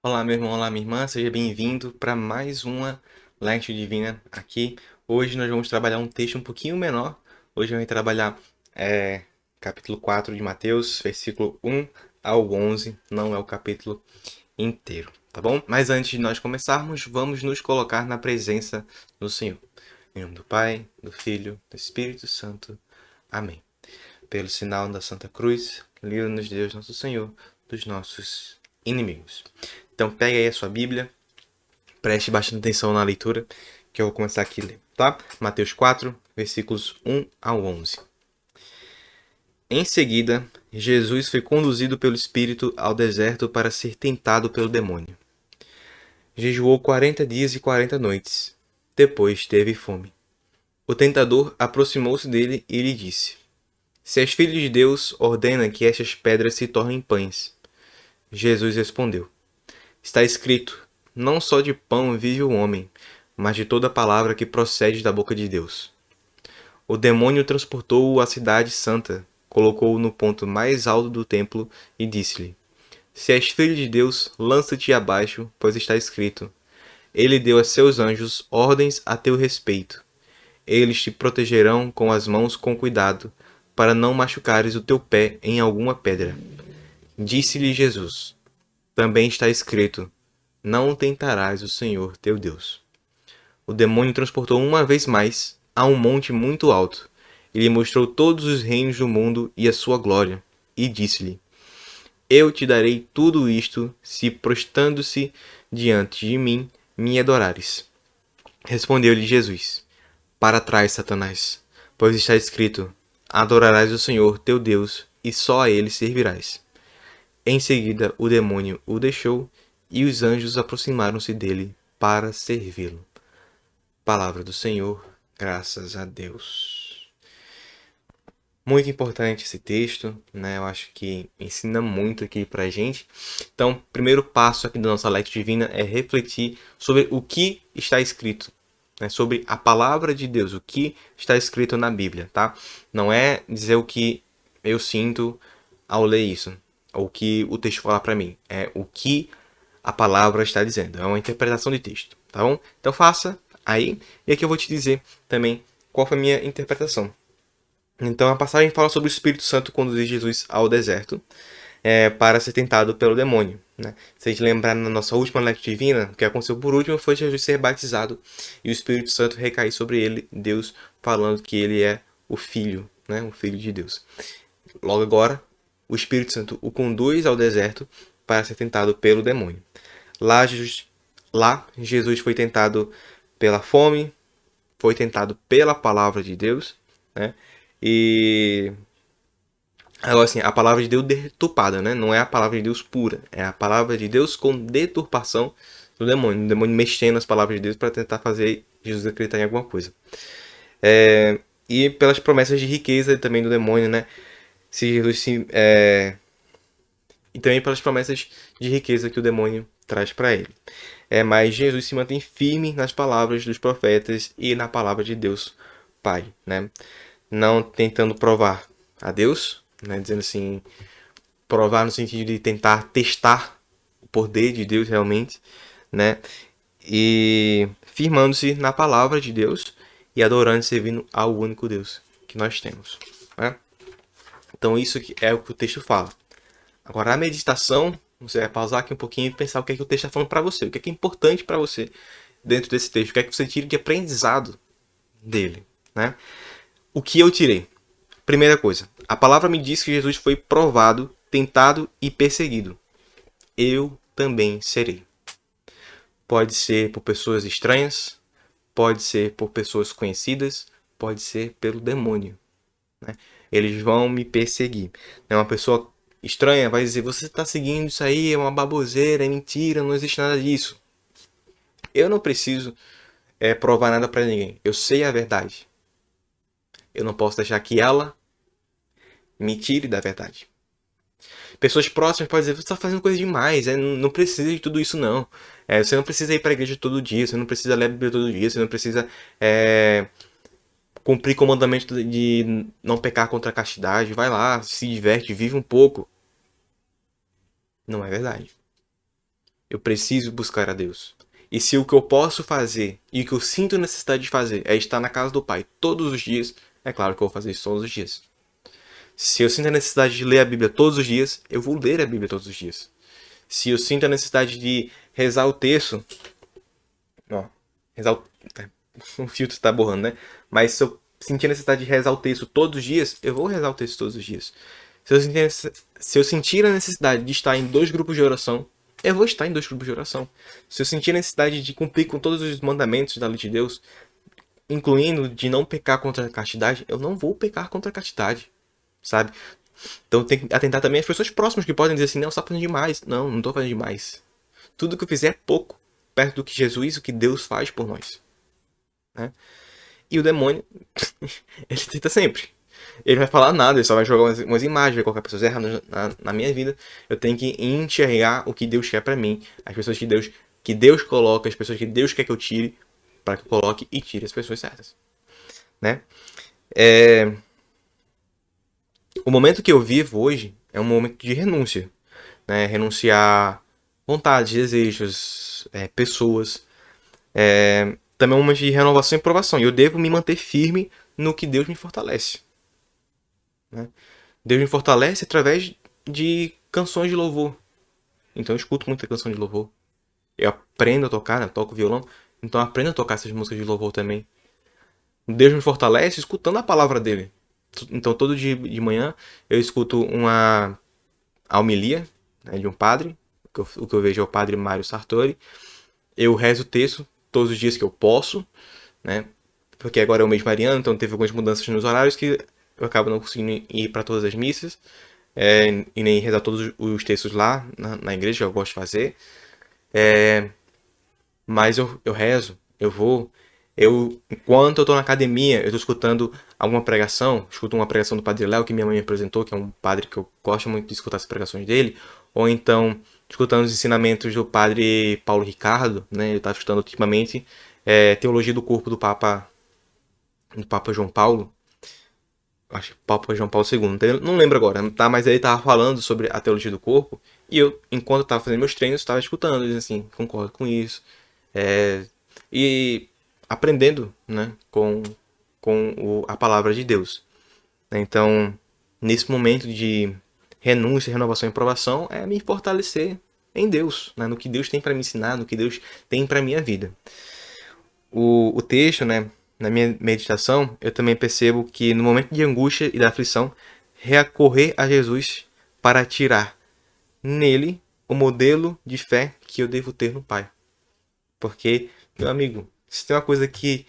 Olá, meu irmão, olá, minha irmã, seja bem-vindo para mais uma Lectio Divina aqui. Hoje nós vamos trabalhar um texto um pouquinho menor. Hoje eu vou trabalhar capítulo 4 de Mateus, versículo 1 ao 11. Não é o capítulo inteiro, tá bom? Mas antes de nós começarmos, vamos nos colocar na presença do Senhor. Em nome do Pai, do Filho, do Espírito Santo. Amém. Pelo sinal da Santa Cruz, livra-nos Deus, nosso Senhor, dos nossos inimigos. Então pegue aí a sua Bíblia, preste bastante atenção na leitura, que eu vou começar aqui a ler, tá? Mateus 4, versículos 1 ao 11. Em seguida, Jesus foi conduzido pelo Espírito ao deserto para ser tentado pelo demônio. Jejuou 40 dias e 40 noites. Depois teve fome. O tentador aproximou-se dele e lhe disse: Se és filho de Deus, ordena que estas pedras se tornem pães. Jesus respondeu: Está escrito: Não só de pão vive o homem, mas de toda palavra que procede da boca de Deus. O demônio transportou-o à cidade santa, colocou-o no ponto mais alto do templo e disse-lhe: Se és filho de Deus, lança-te abaixo, pois está escrito: Ele deu a seus anjos ordens a teu respeito. Eles te protegerão com as mãos com cuidado, para não machucares o teu pé em alguma pedra. Disse-lhe Jesus: Também está escrito: Não tentarás o Senhor teu Deus. O demônio transportou uma vez mais a um monte muito alto, e lhe mostrou todos os reinos do mundo e a sua glória, e disse-lhe: Eu te darei tudo isto, se prostrando-se diante de mim me adorares. Respondeu-lhe Jesus: Para trás, Satanás, pois está escrito: Adorarás o Senhor teu Deus, e só a ele servirás. Em seguida, o demônio o deixou, e os anjos aproximaram-se dele para servi-lo. Palavra do Senhor, graças a Deus. Muito importante esse texto, né? Eu acho que ensina muito aqui pra gente. Então, o primeiro passo aqui da nossa Lectio Divina é refletir sobre o que está escrito, né? Sobre a palavra de Deus, o que está escrito na Bíblia, tá? Não é dizer o que eu sinto ao ler isso, ou o que o texto fala para mim, é o que a palavra está dizendo. É uma interpretação de texto, tá bom? Então faça aí, e aqui eu vou te dizer também qual foi a minha interpretação. Então a passagem fala sobre o Espírito Santo conduzir Jesus ao deserto para ser tentado pelo demônio. Né? Se a gente lembrar na nossa última lectura divina, o que aconteceu por último foi Jesus ser batizado e o Espírito Santo recair sobre ele, Deus falando que ele é o Filho, né? O Filho de Deus. Logo agora, o Espírito Santo o conduz ao deserto para ser tentado pelo demônio. Lá Jesus foi tentado pela fome, foi tentado pela palavra de Deus, né? E agora assim, a palavra de Deus deturpada, né? Não é a palavra de Deus pura, é a palavra de Deus com deturpação do demônio. O demônio mexendo as palavras de Deus para tentar fazer Jesus acreditar em alguma coisa. E pelas promessas de riqueza também do demônio, né? Se Jesus se, e também pelas promessas de riqueza que o demônio traz para ele. Mas Jesus se mantém firme nas palavras dos profetas e na palavra de Deus Pai, né? Não tentando provar a Deus, né? Dizendo assim, provar no sentido de tentar testar o poder de Deus realmente, né? E firmando-se na palavra de Deus e adorando e servindo ao único Deus que nós temos, né? Então isso é o que o texto fala. Agora a meditação, você vai pausar aqui um pouquinho e pensar o que é que o texto está falando para você, o que é importante para você dentro desse texto, o que é que você tira de aprendizado dele, né? O que eu tirei? Primeira coisa, a palavra me diz que Jesus foi provado, tentado e perseguido. Eu também serei. Pode ser por pessoas estranhas, pode ser por pessoas conhecidas, pode ser pelo demônio, né? Eles vão me perseguir. Uma pessoa estranha vai dizer: você está seguindo isso aí, é uma baboseira, é mentira, não existe nada disso. Eu não preciso provar nada para ninguém. Eu sei a verdade. Eu não posso deixar que ela me tire da verdade. Pessoas próximas podem dizer: você está fazendo coisa demais, não precisa de tudo isso não. Você não precisa ir para a igreja todo dia, você não precisa ler a Bíblia todo dia, você não precisa cumprir com o mandamento de não pecar contra a castidade. Vai lá, se diverte, vive um pouco. Não é verdade. eu preciso buscar a Deus. E se o que eu posso fazer e o que eu sinto necessidade de fazer é estar na casa do Pai todos os dias, é claro que eu vou fazer isso todos os dias. Se eu sinto a necessidade de ler a Bíblia todos os dias, eu vou ler a Bíblia todos os dias. Se eu sinto a necessidade de rezar o terço, ó, rezar o, o filtro está borrando, né? Mas se eu sentir a necessidade de rezar o texto todos os dias, eu vou rezar o texto todos os dias. Se eu sentir a necessidade de estar em 2 grupos de oração, eu vou estar em 2 grupos de oração. Se eu sentir a necessidade de cumprir com todos os mandamentos da lei de Deus, incluindo de não pecar contra a castidade, eu não vou pecar contra a castidade, sabe? Então tem que atentar também às pessoas próximas que podem dizer assim, não, você está fazendo demais. Não, não estou fazendo demais. Tudo que eu fizer é pouco, perto do que Jesus, o que Deus faz por nós. Né? E o demônio, ele tenta sempre. Ele vai falar nada, ele só vai jogar umas imagens, vai colocar pessoas erradas na minha vida. Eu tenho que enxergar o que Deus quer pra mim, as pessoas que Deus coloca, as pessoas que Deus quer que eu tire, para que eu coloque e tire as pessoas certas. Né? O momento que eu vivo hoje é um momento de renúncia. Né? Renunciar vontades, desejos, pessoas. Também é um momento de renovação e provação. E eu devo me manter firme no que Deus me fortalece. Né? Deus me fortalece através de canções de louvor. Então eu escuto muita canção de louvor. Eu aprendo a tocar, né? Eu toco violão. Então eu aprendo a tocar essas músicas de louvor também. Deus me fortalece escutando a palavra dele. Então todo dia de manhã eu escuto uma homilia, né, de um padre. O que eu vejo é o padre Mário Sartori. Eu rezo o texto todos os dias que eu posso, né? Porque agora é o mês mariano, então teve algumas mudanças nos horários que eu acabo não conseguindo ir para todas as missas, e nem rezar todos os textos lá na igreja, que eu gosto de fazer. Mas eu rezo, eu vou. Enquanto eu estou na academia, eu estou escutando alguma pregação, escuto uma pregação do Padre Léo, que minha mãe me apresentou, que é um padre que eu gosto muito de escutar as pregações dele, ou então escutando os ensinamentos do Padre Paulo Ricardo, né? Eu estava escutando ultimamente Teologia do Corpo do Papa João Paulo, acho que Papa João Paulo II, não lembro agora, tá? Mas ele estava falando sobre a teologia do corpo, e eu, enquanto eu estava fazendo meus treinos, estava escutando, dizendo assim, concordo com isso, e aprendendo, né, com a palavra de Deus. Então, nesse momento de renúncia, renovação e provação, é me fortalecer em Deus, né, no que Deus tem para me ensinar, no que Deus tem para minha vida. O texto, né, na minha meditação, eu também percebo que no momento de angústia e da aflição, recorrer a Jesus para tirar nele o modelo de fé que eu devo ter no Pai. Porque, meu amigo, se tem uma coisa que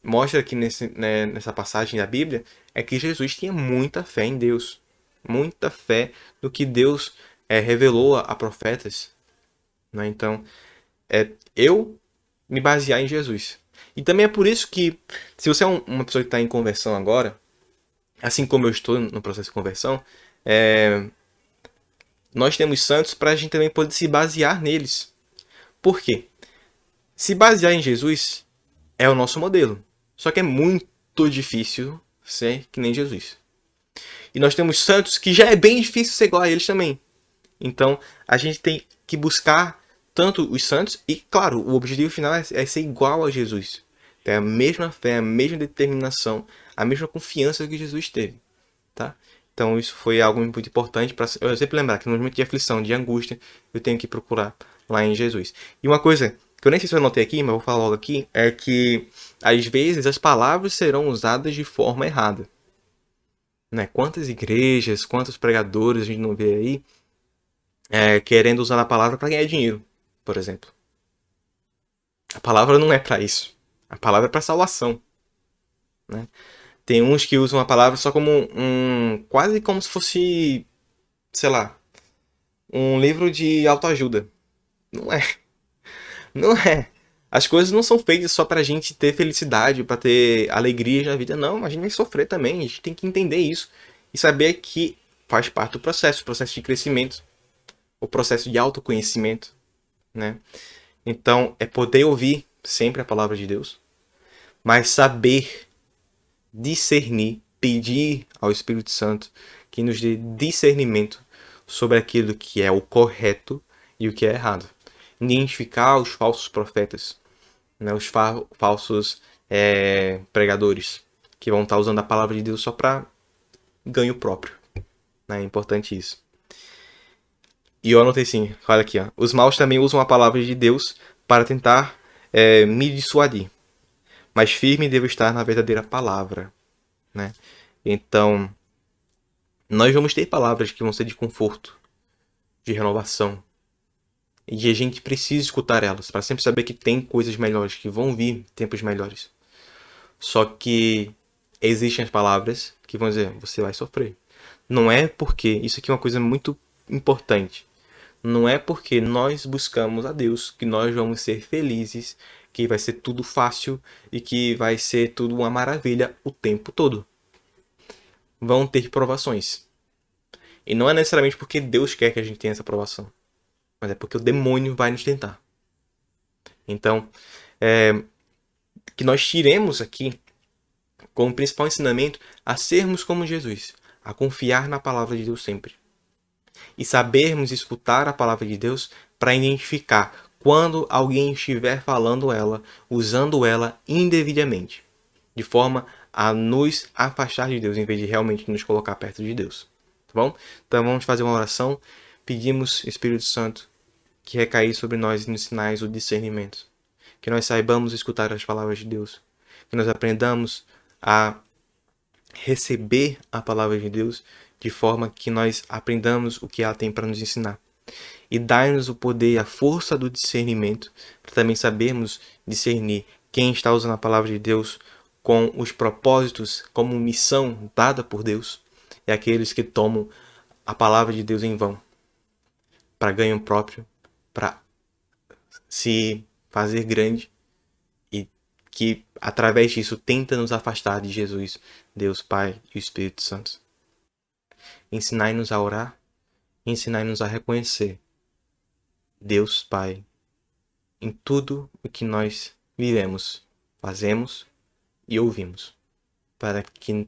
mostra aqui nessa passagem da Bíblia, é que Jesus tinha muita fé em Deus. Muita fé no que Deus revelou a profetas. Né? Então, eu me basear em Jesus. E também é por isso que, se você é uma pessoa que está em conversão agora, assim como eu estou no processo de conversão, nós temos santos para a gente também poder se basear neles. Por quê? Se basear em Jesus é o nosso modelo. Só que é muito difícil ser que nem Jesus. E nós temos santos que já é bem difícil ser igual a eles também. Então, a gente tem que buscar tanto os santos e, claro, o objetivo final é ser igual a Jesus. Ter a mesma fé, a mesma determinação, a mesma confiança que Jesus teve. Tá? Então, isso foi algo muito importante para eu sempre lembrar que no momento de aflição, de angústia, eu tenho que procurar lá em Jesus. E uma coisa que eu nem sei se eu anotei aqui, mas vou falar logo aqui, é que às vezes as palavras serão usadas de forma errada. Né? Quantas igrejas, quantos pregadores a gente não vê aí querendo usar a palavra para ganhar dinheiro, por exemplo. A palavra não é para isso. A palavra é para salvação. Né? Tem uns que usam a palavra só como quase como se fosse, sei lá, um livro de autoajuda. Não é. Não é. As coisas não são feitas só pra gente ter felicidade, pra ter alegria na vida. Não, a gente vai sofrer também. A gente tem que entender isso. E saber que faz parte do processo. O processo de crescimento. O processo de autoconhecimento. Né? Então, é poder ouvir sempre a palavra de Deus. Mas saber discernir, pedir ao Espírito Santo que nos dê discernimento sobre aquilo que é o correto e o que é errado. identificar os falsos profetas, né? Os falsos pregadores, que vão estar usando a palavra de Deus só para ganho próprio. Né? É importante isso. E eu anotei assim, olha aqui, ó. Os maus também usam a palavra de Deus para tentar me dissuadir. Mas firme devo estar na verdadeira palavra. Né? Então, nós vamos ter palavras que vão ser de conforto, de renovação. E a gente precisa escutar elas, para sempre saber que tem coisas melhores, que vão vir tempos melhores. Só que existem as palavras que vão dizer, você vai sofrer. Não é porque, isso aqui é uma coisa muito importante, não é porque nós buscamos a Deus que nós vamos ser felizes, que vai ser tudo fácil e que vai ser tudo uma maravilha o tempo todo. Vão ter provações. E não é necessariamente porque Deus quer que a gente tenha essa provação, mas é porque o demônio vai nos tentar. Então, que nós tiremos aqui como principal ensinamento a sermos como Jesus, a confiar na palavra de Deus sempre. E sabermos escutar a palavra de Deus para identificar quando alguém estiver falando ela, usando ela indevidamente, de forma a nos afastar de Deus, em vez de realmente nos colocar perto de Deus. Tá bom? Então vamos fazer uma oração. Pedimos, Espírito Santo, que recaia sobre nós e nos sinais o discernimento. Que nós saibamos escutar as palavras de Deus. Que nós aprendamos a receber a palavra de Deus de forma que nós aprendamos o que ela tem para nos ensinar. E dai-nos o poder e a força do discernimento para também sabermos discernir quem está usando a palavra de Deus com os propósitos como missão dada por Deus e aqueles que tomam a palavra de Deus em vão para ganho próprio, para se fazer grande e que através disso tenta nos afastar de Jesus, Deus Pai e o Espírito Santo. Ensinai-nos a orar, ensinai-nos a reconhecer Deus Pai em tudo o que nós vivemos, fazemos e ouvimos, para que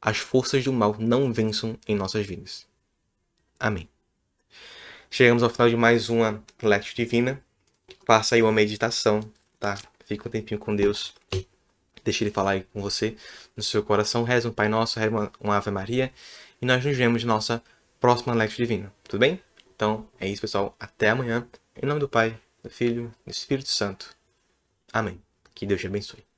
as forças do mal não vençam em nossas vidas. Amém. Chegamos ao final de mais uma Lectio Divina. Faça aí uma meditação, tá? Fica um tempinho com Deus. Deixa Ele falar aí com você no seu coração. Reza um Pai Nosso, reza uma Ave Maria. E nós nos vemos na nossa próxima Lectio Divina. Tudo bem? Então, é isso, pessoal. Até amanhã. Em nome do Pai, do Filho e do Espírito Santo. Amém. Que Deus te abençoe.